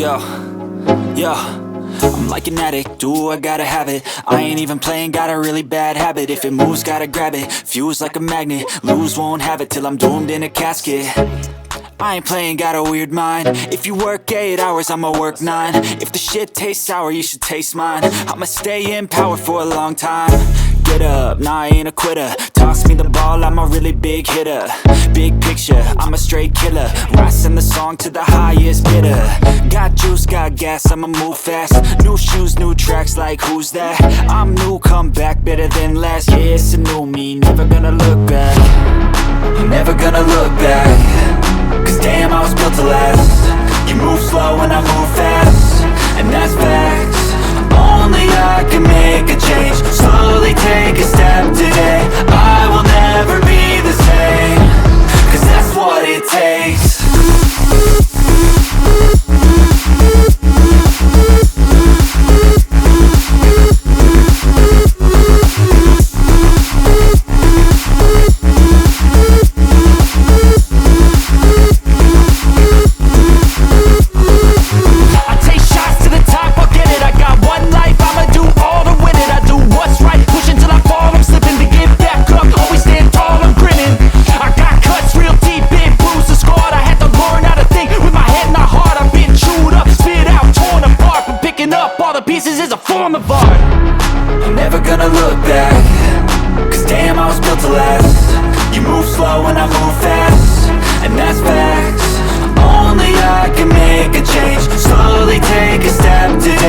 Yo, yo, I'm like an addict, do I gotta have it. I ain't even playing, got a really bad habit. If it moves, gotta grab it, fuse like a magnet. Lose, won't have it till I'm doomed in a casket. I ain't playing, got a weird mind. If you work 8 hours, I'ma work 9. If the shit tastes sour, you should taste mine. I'ma stay in power for a long time. Get up, nah, I ain't a quitter. Toss me the ball, I'm a really big hitter. Big picture, I'm a straight killer. Rising the song to the highest bidder. Got juice, got gas, I'ma move fast. New shoes, new tracks, like who's that? I'm new, come back, better than last. Yeah, it's a new me, never gonna look back. I'm never gonna look back. Cause damn, I was built to last. You move slow and I move fast, and that's facts. Only I can make a change. Slowly take a step today. I will never be the same, cause that's what it takes. Pieces is a form of art. I'm never gonna look back. Cause damn, I was built to last. You move slow and I move fast, and that's facts. Only I can make a change. Slowly take a step to